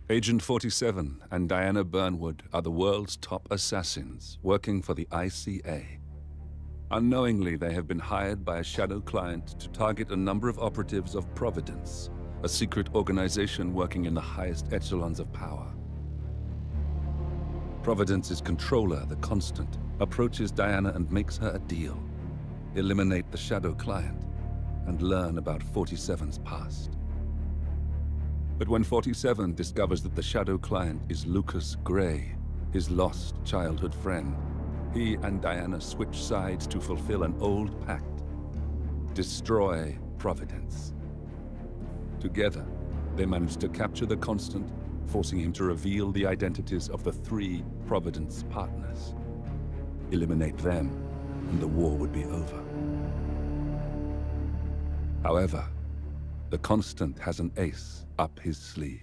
Agent 47 and Diana Burnwood are the world's top assassins working for the ICA. Unknowingly, they have been hired by a shadow client to target a number of operatives of Providence, a secret organization working in the highest echelons of power. Providence's controller, the Constant, approaches Diana and makes her a deal. Eliminate the shadow client and learn about 47's past. But when 47 discovers that the shadow client is Lucas Gray, his lost childhood friend, he and Diana switch sides to fulfill an old pact: destroy Providence. Together, they manage to capture the Constant, forcing him to reveal the identities of the 3 Providence partners. Eliminate them, and the war would be over. However, the Constant has an ace up his sleeve.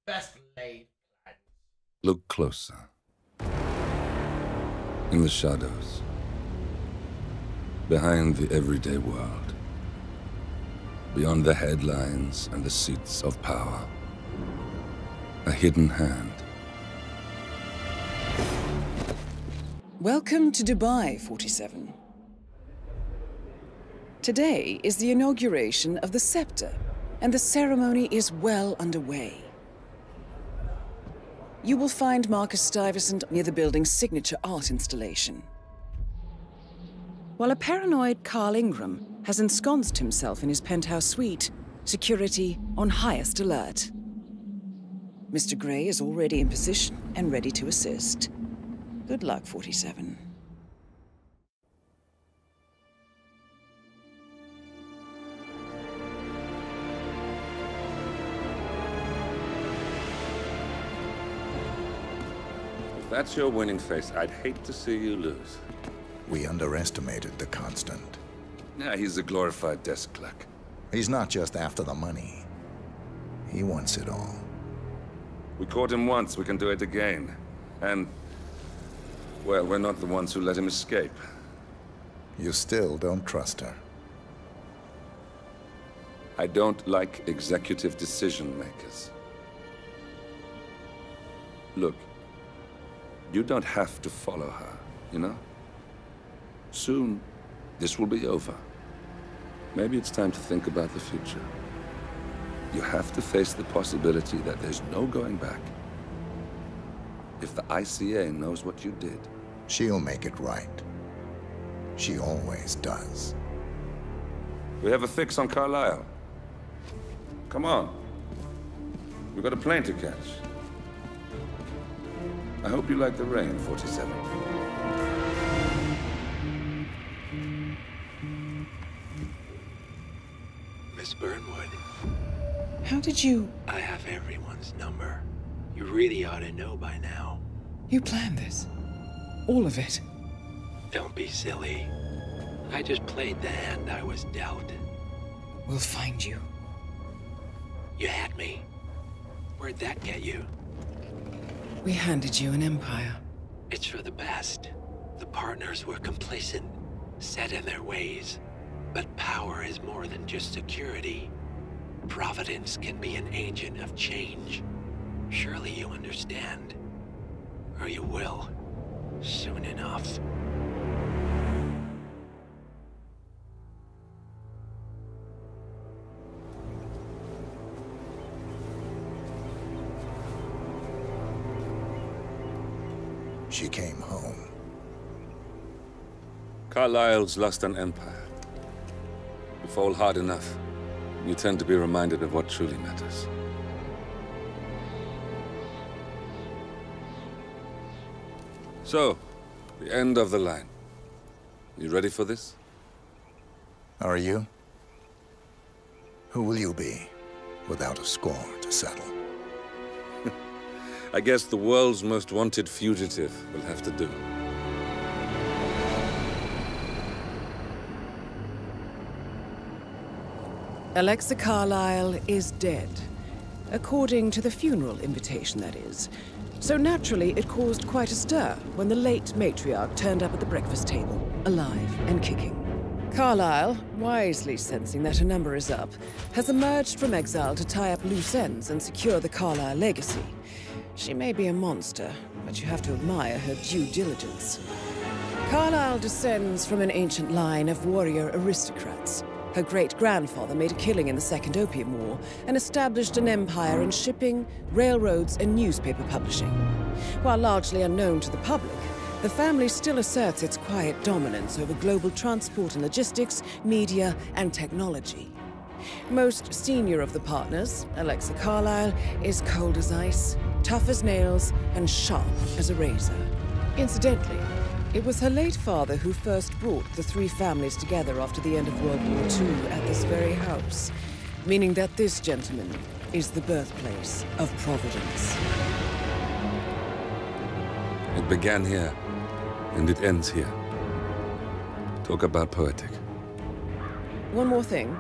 Best laid plans. Look closer. In the shadows. Behind the everyday world. Beyond the headlines and the seats of power. A hidden hand. Welcome to Dubai, 47. Today is the inauguration of the scepter, and the ceremony is well underway. You will find Marcus Stuyvesant near the building's signature art installation, while a paranoid Carl Ingram has ensconced himself in his penthouse suite, security on highest alert. Mr. Gray is already in position and ready to assist. Good luck, 47. If that's your winning face, I'd hate to see you lose. We underestimated the Constant. Yeah, he's a glorified desk clerk. He's not just after the money. He wants it all. We caught him once, we can do it again. And, well, we're not the ones who let him escape. You still don't trust her. I don't like executive decision makers. Look, you don't have to follow her, you know? Soon, this will be over. Maybe it's time to think about the future. You have to face the possibility that there's no going back. If the ICA knows what you did, She'll make it right. She always does. we have a fix on Carlisle. Come on. We've got a plane to catch. I hope you like the rain, 47. Miss Burnwood, How did you... I have everyone's number. You really ought to know by now. You planned this? All of it? Don't be silly. I just played the hand I was dealt. We'll find you. You had me. Where'd that get you? We handed you an empire. It's for the best. The partners were complacent, set in their ways. But power is more than just security. Providence can be an agent of change. Surely you understand. Or you will. Soon enough. She came home. Carlisle's lost an empire. You fall hard enough, you tend to be reminded of what truly matters. So, the end of the line. You ready for this? Are you? Who will you be, without a score to settle? I guess the world's most wanted fugitive will have to do. Alexa Carlisle is dead. According to the funeral invitation, that is. So naturally, it caused quite a stir when the late matriarch turned up at the breakfast table, alive and kicking. Carlyle, wisely sensing that her number is up, has emerged from exile to tie up loose ends and secure the Carlyle legacy. She may be a monster, but you have to admire her due diligence. Carlyle descends from an ancient line of warrior aristocrats. Her great-grandfather made a killing in the Second Opium War and established an empire in shipping, railroads, and newspaper publishing. While largely unknown to the public, the family still asserts its quiet dominance over global transport and logistics, media, and technology. Most senior of the partners, Alexa Carlyle, is cold as ice, tough as nails, and sharp as a razor. Incidentally, it was her late father who first brought the three families together after the end of World War II at this very house, meaning that this gentleman is the birthplace of Providence. It began here, and it ends here. Talk about poetic. One more thing.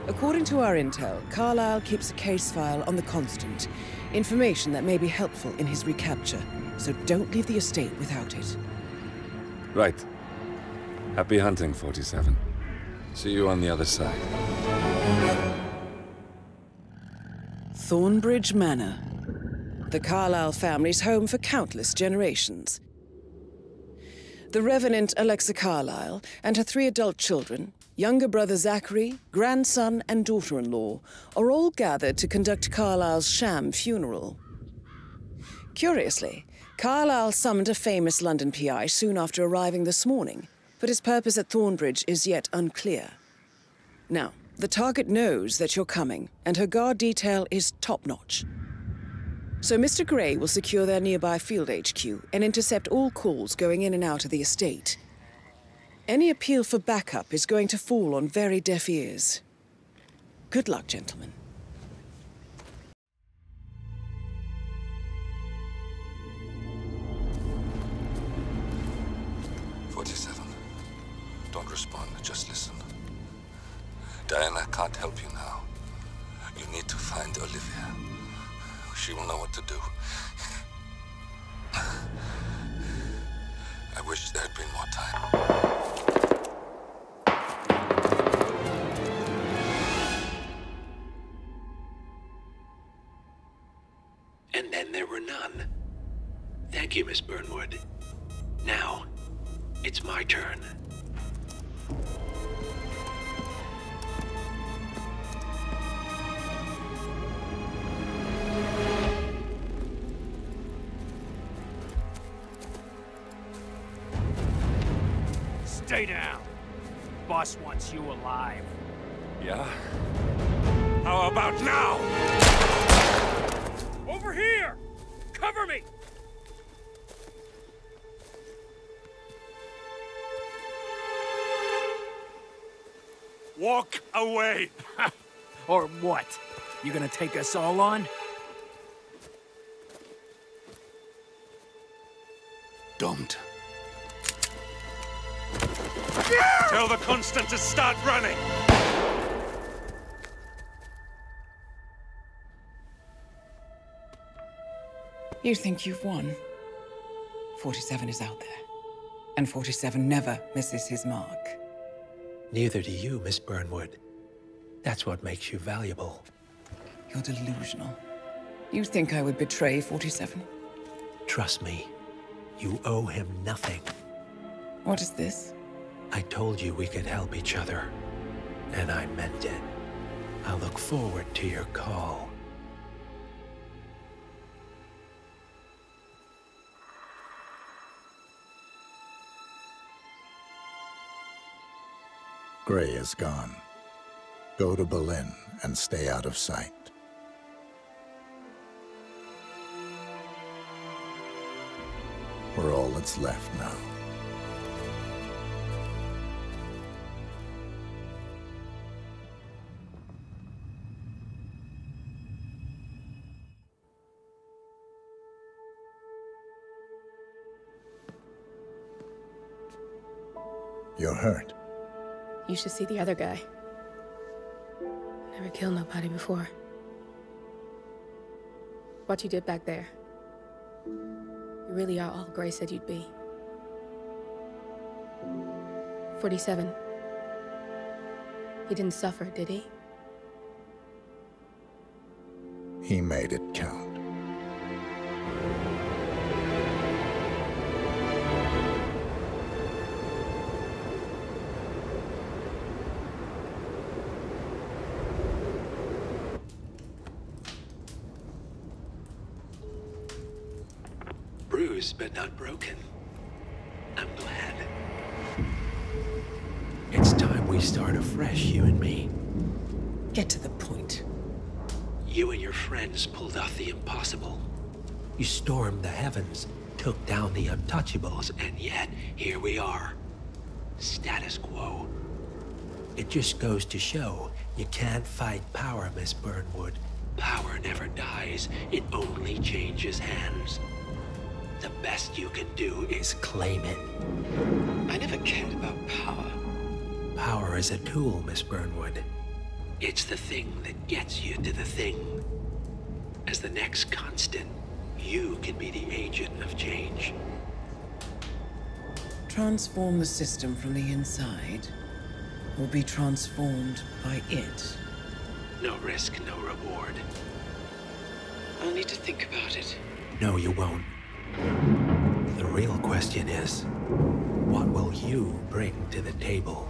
According to our intel, Carlyle keeps a case file on the Constant. Information that may be helpful in his recapture, so don't leave the estate without it. Right. Happy hunting, 47. See you on the other side. Thornbridge Manor. The Carlyle family's home for countless generations. The Revenant Alexa Carlyle and her 3 adult children, younger brother Zachary, grandson, and daughter-in-law, are all gathered to conduct Carlyle's sham funeral. Curiously, Carlyle summoned a famous London PI soon after arriving this morning, but his purpose at Thornbridge is yet unclear. Now, the target knows that you're coming, and her guard detail is top-notch. So Mr. Gray will secure their nearby field HQ and intercept all calls going in and out of the estate. Any appeal for backup is going to fall on very deaf ears. Good luck, gentlemen. Don't respond, just listen. Diana can't help you now. You need to find Olivia. She will know what to do. I wish there had been more time. And then there were none. Thank you, Miss Burnwood. Now, it's my turn. Stay down. Boss wants you alive. Yeah? How about now? Over here! Cover me! Walk away! Or what? You gonna take us all on? Don't. Tell the Constant to start running! You think you've won? 47 is out there. And 47 never misses his mark. Neither do you, Miss Burnwood. That's what makes you valuable. You're delusional. You think I would betray 47? Trust me, you owe him nothing. What is this? I told you we could help each other, and I meant it. I'll look forward to your call. Gray is gone. Go to Berlin and stay out of sight. We're all that's left now. You're hurt. You should see the other guy. Never killed nobody before. What you did back there. You really are all Gray said you'd be. 47. He didn't suffer, did he? He made it count. Bruised but not broken. I'm glad. It's time we start afresh, you and me. Get to the point. You and your friends pulled off the impossible. You stormed the heavens, took down the untouchables, and yet, here we are. Status quo. It just goes to show, you can't fight power, Miss Burnwood. Power never dies, it only changes hands. The best you can do is claim it. I never cared about power. Power is a tool, Miss Burnwood. It's the thing that gets you to the thing. As the next constant, you can be the agent of change. Transform the system from the inside, or be transformed by it. No risk, no reward. I'll need to think about it. No, you won't. The real question is, what will you bring to the table?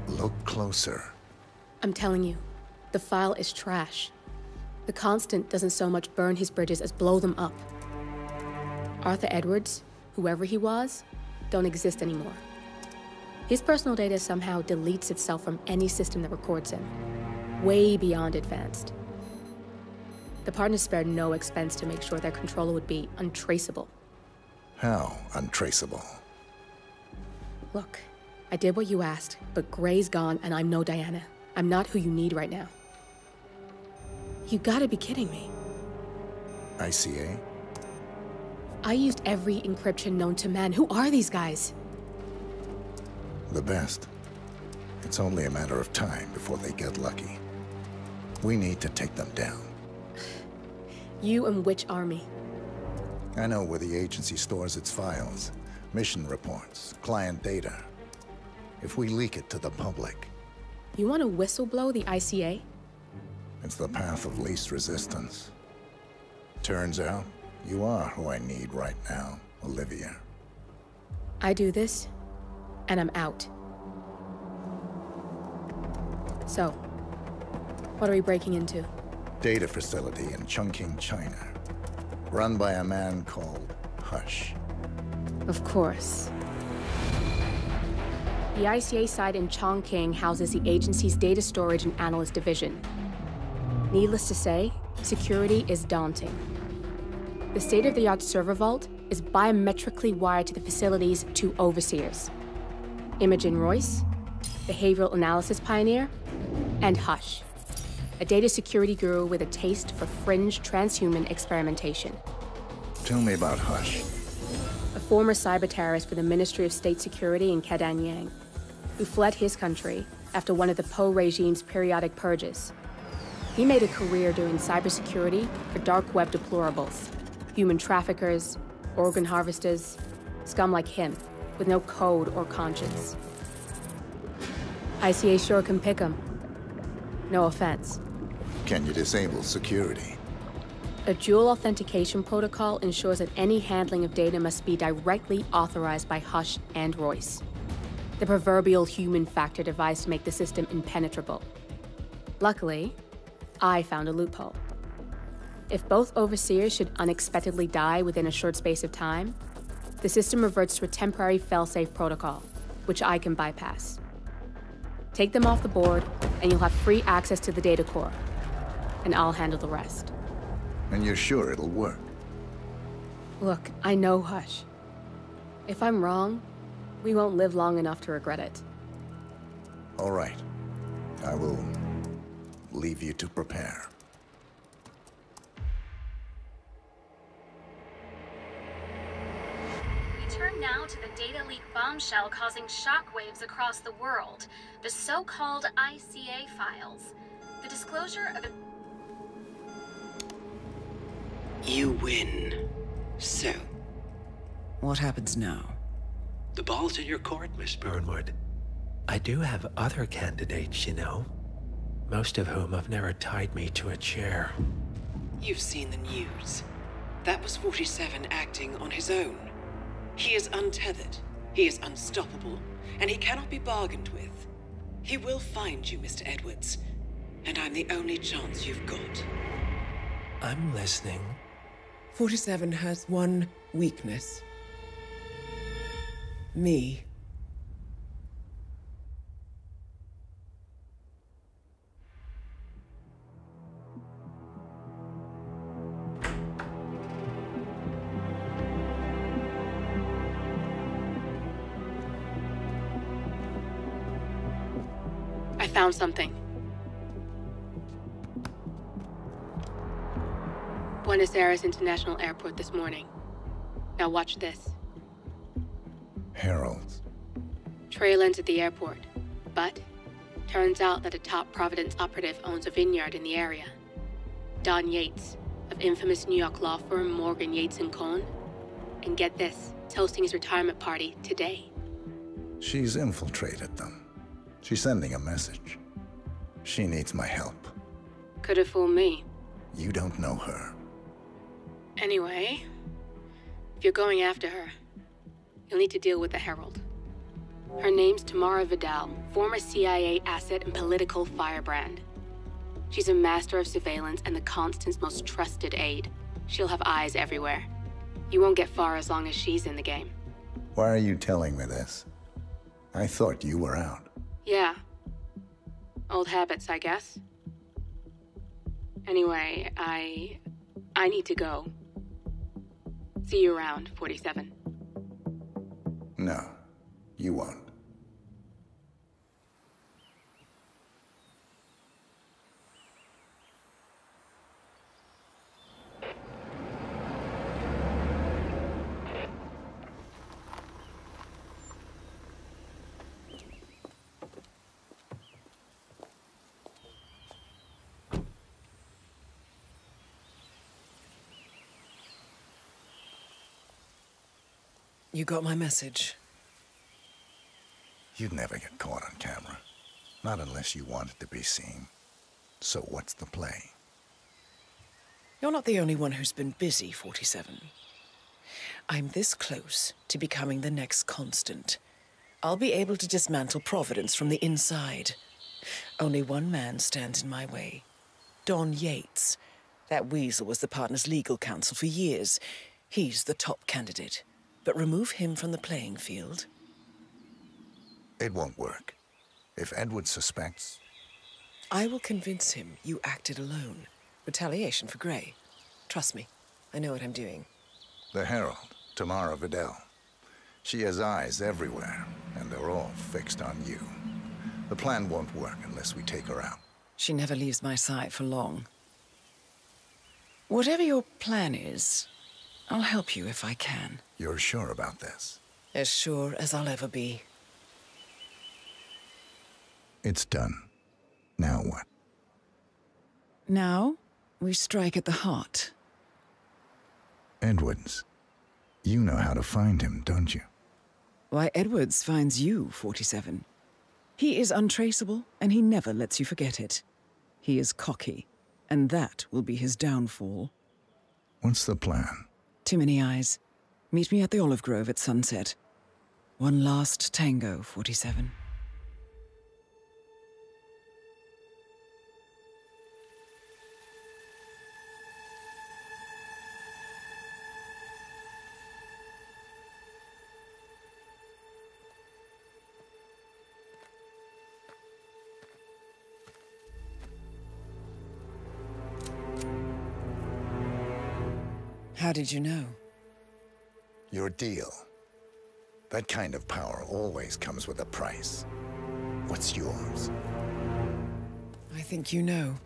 Look closer. I'm telling you, the file is trash. The Constant doesn't so much burn his bridges as blow them up. Arthur Edwards, whoever he was, don't exist anymore. His personal data somehow deletes itself from any system that records him, way beyond advanced. The partners spared no expense to make sure their controller would be untraceable. How untraceable? Look, I did what you asked, but Gray's gone and I'm no Diana. I'm not who you need right now. You gotta be kidding me. ICA? I used every encryption known to man. Who are these guys? The best. It's only a matter of time before they get lucky. We need to take them down. You and which army? I know where the agency stores its files, mission reports, client data. If we leak it to the public... You want to whistleblow the ICA? It's the path of least resistance. Turns out, you are who I need right now, Olivia. I do this, and I'm out. So, what are we breaking into? Data facility in Chongqing, China. Run by a man called Hush. Of course. The ICA site in Chongqing houses the agency's data storage and analyst division. Needless to say, security is daunting. The state-of-the-art server vault is biometrically wired to the facility's 2 overseers. Imogen Royce, behavioral analysis pioneer, and Hush, a data security guru with a taste for fringe transhuman experimentation. Tell me about Hush. A former cyber terrorist for the Ministry of State Security in Kadanyang, who fled his country after one of the Po regime's periodic purges. He made a career doing cybersecurity for dark web deplorables, human traffickers, organ harvesters, scum like him, with no code or conscience. ICA sure can pick 'em. No offense. Can you disable security? A dual authentication protocol ensures that any handling of data must be directly authorized by Hush and Royce. The proverbial human factor device to make the system impenetrable. Luckily, I found a loophole. If both overseers should unexpectedly die within a short space of time, the system reverts to a temporary fail-safe protocol, which I can bypass. Take them off the board, and you'll have free access to the data core, and I'll handle the rest. And you're sure it'll work? Look, I know Hush. If I'm wrong, we won't live long enough to regret it. All right. I will leave you to prepare. We turn now to the data leak bombshell causing shockwaves across the world, the so-called ICA files. The disclosure of... You win. So? What happens now? The ball's in your court, Miss Burnwood. I do have other candidates, you know. Most of whom have never tied me to a chair. You've seen the news. That was 47 acting on his own. He is untethered, he is unstoppable, and he cannot be bargained with. He will find you, Mr. Edwards, and I'm the only chance you've got. I'm listening. 47 has one weakness. Me. I found something. Buenos Aires International Airport this morning. Now watch this. Heralds. Trail ends at the airport, but turns out that a top Providence operative owns a vineyard in the area. Don Yates, of infamous New York law firm Morgan, Yates & Cohn. And get this, it's hosting his retirement party today. She's infiltrated them. She's sending a message. She needs my help. Could have fooled me. You don't know her. Anyway, if you're going after her, you'll need to deal with the Herald. Her name's Tamara Vidal, former CIA asset and political firebrand. She's a master of surveillance and the Constant's most trusted aide. She'll have eyes everywhere. You won't get far as long as she's in the game. Why are you telling me this? I thought you were out. Yeah. Old habits, I guess. Anyway, I need to go. See you around, 47. No, you won't. You got my message. You'd never get caught on camera. Not unless you wanted to be seen. So what's the play? You're not the only one who's been busy, 47. I'm this close to becoming the next Constant. I'll be able to dismantle Providence from the inside. Only one man stands in my way. Don Yates. That weasel was the partner's legal counsel for years. He's the top candidate. But remove him from the playing field. It won't work. If Edward suspects... I will convince him you acted alone. Retaliation for Gray. Trust me, I know what I'm doing. The Herald, Tamara Vidal. She has eyes everywhere, and they're all fixed on you. The plan won't work unless we take her out. She never leaves my side for long. Whatever your plan is, I'll help you if I can. You're sure about this? As sure as I'll ever be. It's done. Now what? Now, we strike at the heart. Edwards. You know how to find him, don't you? Why, Edwards finds you, 47. He is untraceable, and he never lets you forget it. He is cocky, and that will be his downfall. What's the plan? Too many eyes. Meet me at the olive grove at sunset. One last tango, 47. How did you know? Your deal. That kind of power always comes with a price. What's yours? I think you know.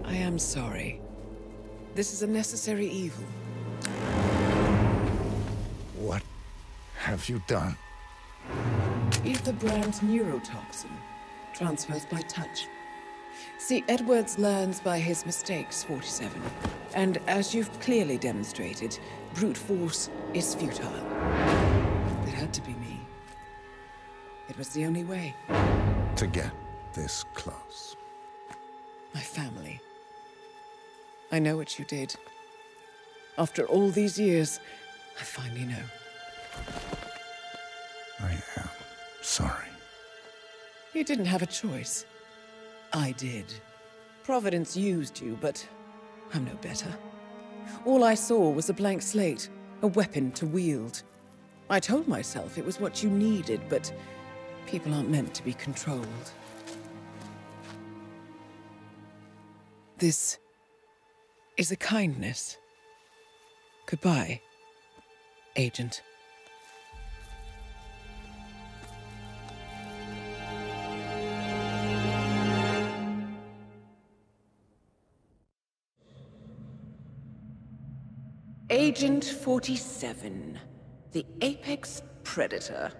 I am sorry. this is a necessary evil. What have you done? Ether brand's neurotoxin transfers by touch. See, Edwards learns by his mistakes, 47. And as you've clearly demonstrated, brute force is futile. It had to be me. It was the only way. To get this close. My family. I know what you did. After all these years, I finally know. I am sorry. You didn't have a choice. I did. Providence used you, but I'm no better. All I saw was a blank slate, a weapon to wield. I told myself it was what you needed, but people aren't meant to be controlled. This is a kindness. Goodbye, Agent. Agent 47, the apex predator.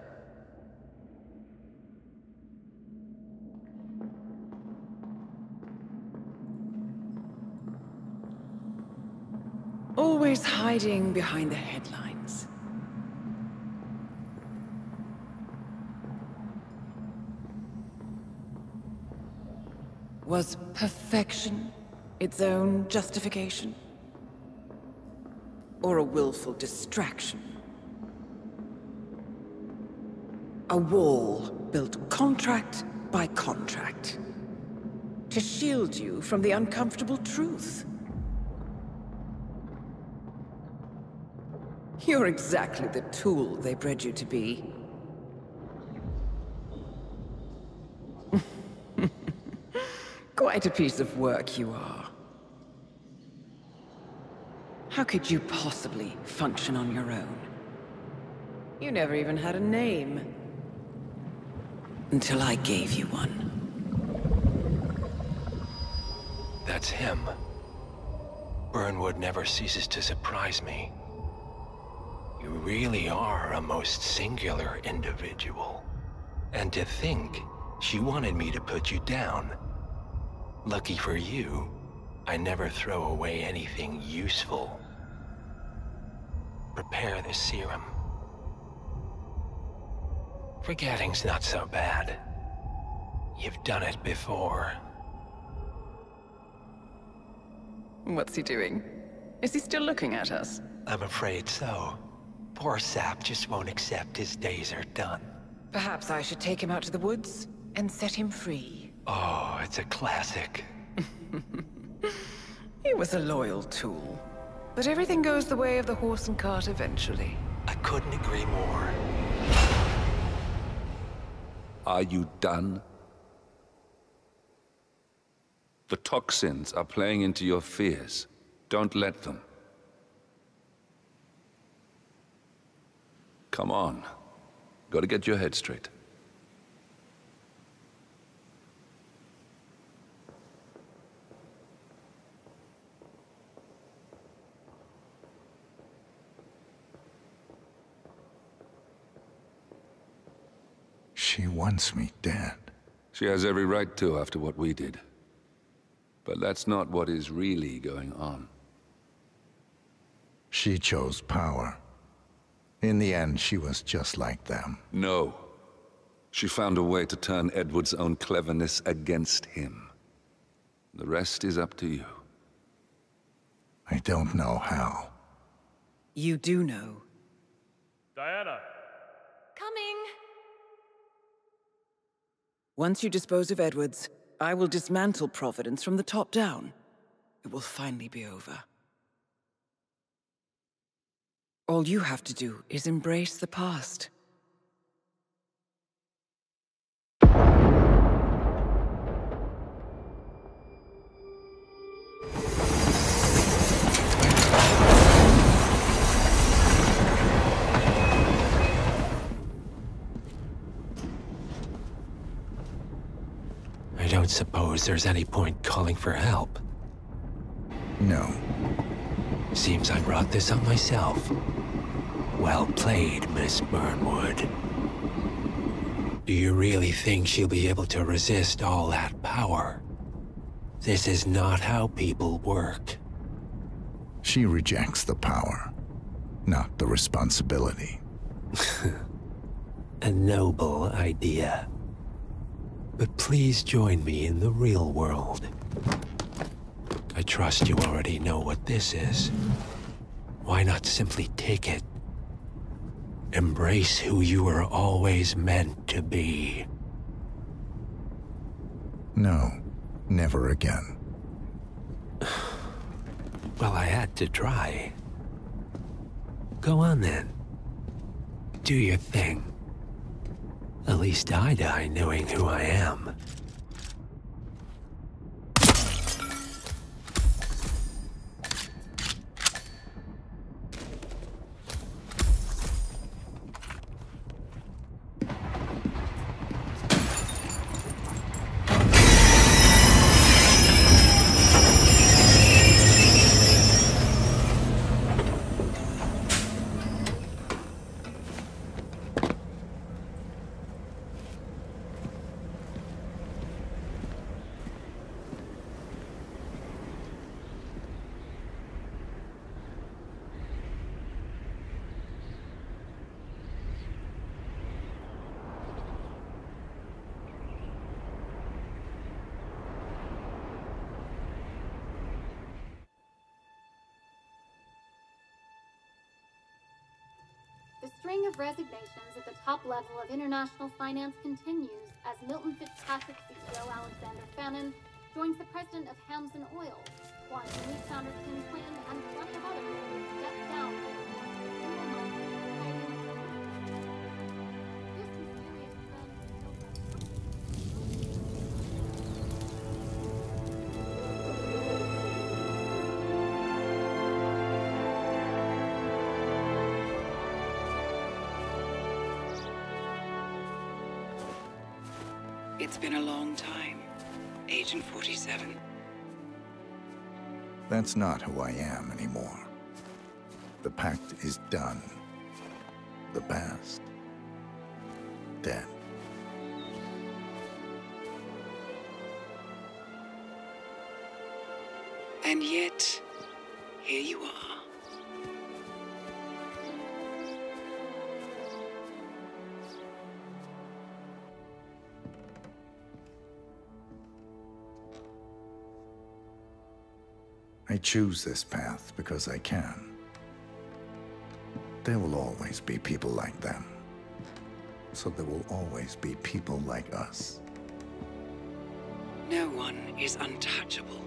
Always hiding behind the headlines. Was perfection its own justification? Or a willful distraction? A wall built contract by contract to shield you from the uncomfortable truth. You're exactly the tool they bred you to be. Quite a piece of work you are. How could you possibly function on your own? You never even had a name. Until I gave you one. That's him. Burnwood never ceases to surprise me. You really are a most singular individual. And to think, she wanted me to put you down. Lucky for you, I never throw away anything useful. Prepare the serum. Forgetting's not so bad. You've done it before. What's he doing? Is he still looking at us? I'm afraid so. Poor sap just won't accept his days are done. Perhaps I should take him out to the woods and set him free. Oh, it's a classic. He was a loyal tool. But everything goes the way of the horse and cart eventually. I couldn't agree more. Are you done? The toxins are playing into your fears. Don't let them. Come on. Gotta get your head straight. She wants me dead. She has every right to after what we did. But that's not what is really going on. She chose power. In the end, she was just like them. No. She found a way to turn Edward's own cleverness against him. The rest is up to you. I don't know how. You do know. Diana! Coming! Once you dispose of Edwards, I will dismantle Providence from the top down. It will finally be over. All you have to do is embrace the past. I don't suppose there's any point calling for help. No. Seems I brought this on myself. Well played, Miss Burnwood. Do you really think she'll be able to resist all that power? This is not how people work. She rejects the power, not the responsibility. A noble idea. But please join me in the real world. I trust you already know what this is. Why not simply take it? Embrace who you were always meant to be. No, never again. Well, I had to try. Go on then. Do your thing. At least I die knowing who I am. The string of resignations at the top level of international finance continues as Milton Fitzpatrick CEO Alexander Fannin joins the president of Hamson Oil, Quantum Leap founder Tim Quinn, and plenty of others step down. It's been a long time, Agent 47. That's not who I am anymore. The pact is done. The past, dead. And yet, here you are. I choose this path because I can. There will always be people like them. So there will always be people like us. No one is untouchable.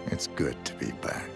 It's good to be back.